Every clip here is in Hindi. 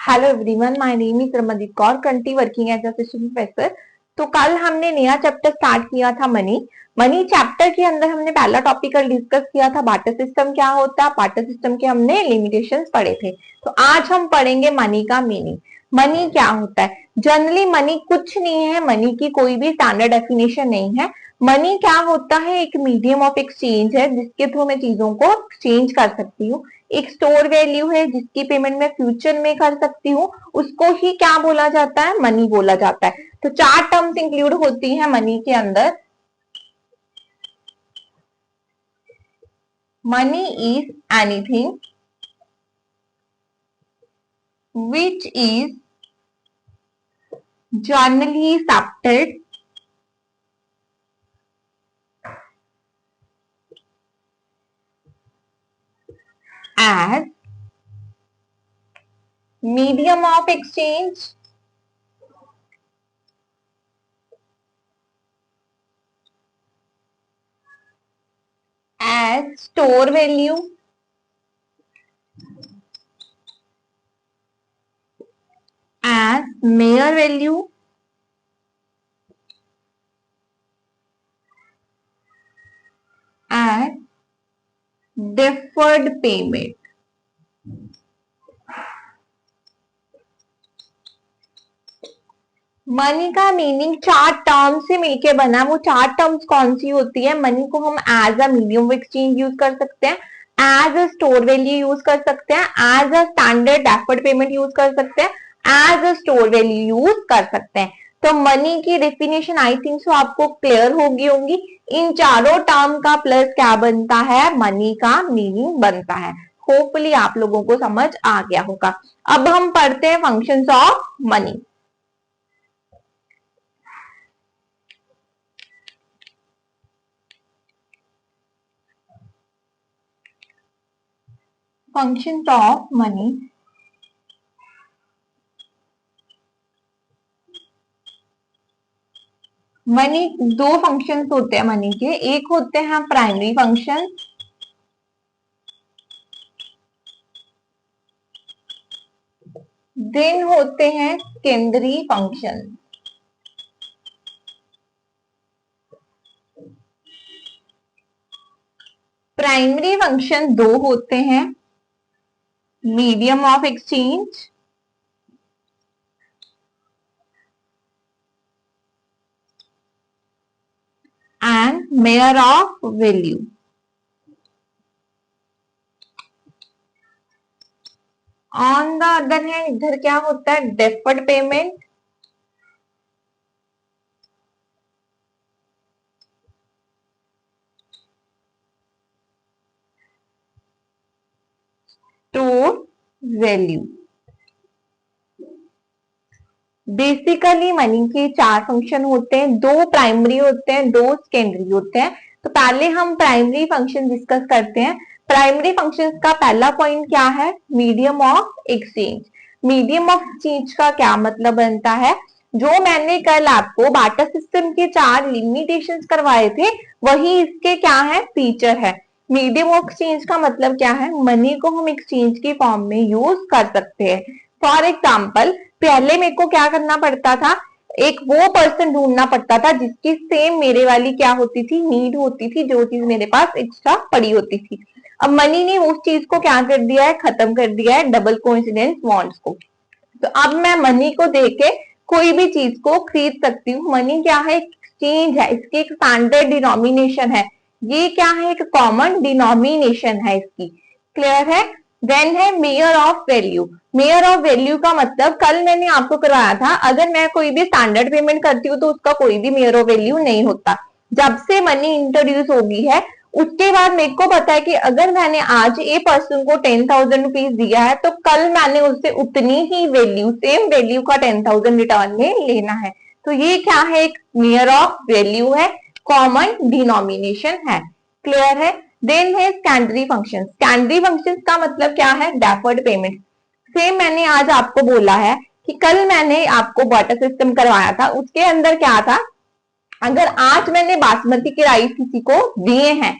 Hello everyone, my name is Ramandeep Kaur, currently working as assistant professor. तो कल हमने नया चैप्टर स्टार्ट किया था मनी। मनी चैप्टर के अंदर हमने पहला टॉपिक डिस्कस किया था बार्टर सिस्टम क्या होता है। बार्टर सिस्टम के हमने लिमिटेशंस पढ़े थे। तो आज हम पढ़ेंगे मनी का मीनिंग। मनी क्या होता है? जनरली मनी कुछ नहीं है, मनी की कोई भी स्टैंडर्ड डेफिनेशन नहीं है। मनी क्या होता है? एक मीडियम ऑफ एक्सचेंज है जिसके थ्रू मैं चीजों को एक्सचेंज कर सकती हूँ। एक स्टोर वैल्यू है जिसकी पेमेंट मैं फ्यूचर में कर सकती हूँ, उसको ही क्या बोला जाता है? मनी बोला जाता है। तो चार टर्म्स इंक्लूड होती हैं मनी के अंदर। Money is anything which is generally accepted as medium of exchange as store value as mere value as deferred payment। Money का मीनिंग चार टर्म्स से मिलके बना है। वो चार टर्म्स कौन सी होती है? मनी को हम as a medium of exchange use कर सकते हैं, as a store value use कर सकते हैं, as a standard deferred payment use कर सकते हैं, as a store value use कर सकते हैं। तो मनी की डेफिनेशन आई थिंक सो आपको क्लियर होगी। इन चारों टर्म का प्लस क्या बनता है? मनी का मीनिंग बनता है। होपफुली आप लोगों को समझ आ गया होगा। अब हम पढ़ते हैं functions of money. Functions of money. Money दो फंक्शंस होते हैं मनी के। एक होते हैं प्राइमरी फंक्शन, देन होते हैं सेकेंडरी फंक्शन। प्राइमरी फंक्शन दो होते हैं, medium of exchange and measure of value. On the other hand इधर क्या होता है? Deferred payment to value. Basically money के चार फंक्शन होते हैं, दो प्राइमरी होते हैं, दो सेकेंडरी होते हैं। तो पहले हम प्राइमरी फंक्शन डिस्कस करते हैं। प्राइमरी फंक्शंस का पहला पॉइंट क्या है? Medium of exchange. Medium of exchange का क्या मतलब बनता है? जो मैंने कल आपको बार्टर सिस्टम के चार लिमिटेशंस करवाए थे, वही इसके क्या है? फीचर है। मीडियम ऑफ एक्सचेंज का मतलब क्या है? मनी को हम एक्सचेंज के फॉर्म में यूज कर सकते हैं। फॉर एग्जाम्पल, पहले मेरे को क्या करना पड़ता था? एक वो पर्सन ढूंढना पड़ता था जिसकी सेम मेरे वाली क्या होती थी? नीड होती थी, जो चीज मेरे पास एक्स्ट्रा पड़ी होती थी। अब मनी ने उस चीज को क्या कर दिया है? खत्म कर दिया है, डबल कोइंसिडेंस बॉन्ड्स को। तो अब मैं मनी को देके कोई भी चीज को खरीद सकती हूँ। मनी क्या है? एक्सचेंज है, इसकी एक स्टैंडर्ड डिनोमिनेशन है। ये क्या है? एक कॉमन डिनोमिनेशन है इसकी। क्लियर है? देन है mayor of value. Mayor of value का मतलब कल मैंने आपको करवाया था, अगर मैं कोई भी स्टैंडर्ड पेमेंट करती हूँ तो उसका कोई भी मेयर ऑफ वैल्यू नहीं होता। जब से मनी इंट्रोड्यूस होगी है उसके बाद मेरे को पता है कि अगर मैंने आज ए पर्सन को 10,000 रुपीज दिया है तो कल मैंने उससे उतनी ही वैल्यू, सेम वैल्यू का 10,000 रिटर्न में लेना है। तो ये क्या है? एक मेयर ऑफ वैल्यू है, कॉमन डिनोमिनेशन है। क्लियर है? देन है सेकेंडरी फंक्शन। सेकेंडरी फंक्शन का मतलब क्या है? Deferred payment. सेम मैंने आज आपको बोला है कि कल मैंने आपको वाटर सिस्टम करवाया था, उसके अंदर क्या था? अगर आज मैंने बासमती के राइस किसी को दिए हैं,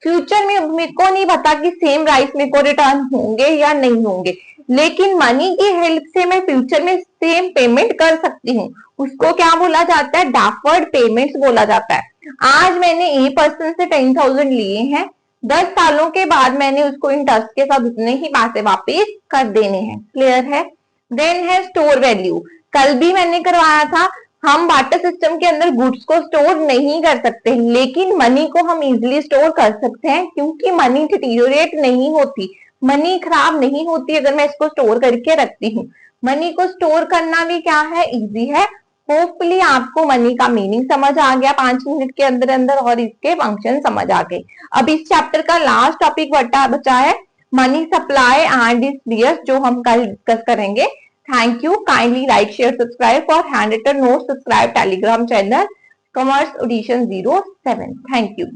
फ्यूचर में मेरे को नहीं पता कि सेम राइस मेरे को रिटर्न होंगे या नहीं होंगे। लेकिन मनी की हेल्प से मैं फ्यूचर में सेम पेमेंट कर सकती हूँ, उसको क्या बोला जाता है, डैफर्ड पेमेंट्स बोला जाता है। आज मैंने ए पर्सन से 10,000 लिए हैं, 10 सालों के बाद मैंने उसको इंटरेस्ट के साथ उतने ही पैसे वापस कर देने हैं। क्लियर है। देन है स्टोर वैल्यू। कल भी मैंने करवाया था, हम बाटर सिस्टम के अंदर गुड्स को स्टोर नहीं कर सकते, लेकिन मनी को हम इजिली स्टोर कर सकते हैं, क्योंकि मनी डिटीरियोरेट नहीं होती, मनी खराब नहीं होती अगर मैं इसको स्टोर करके रखती हूँ। मनी को स्टोर करना भी क्या है, इजी है। होपफुली आपको मनी का मीनिंग समझ आ गया 5 मिनट के अंदर अंदर, और इसके फंक्शन समझ आ गए। अब इस चैप्टर का लास्ट टॉपिक बचा है money supply and its measures, जो हम कल डिस्कस करेंगे। Thank you. Kindly like, share, subscribe for handwritten notes. Subscribe Telegram channel Commerce Audition 07. Thank you.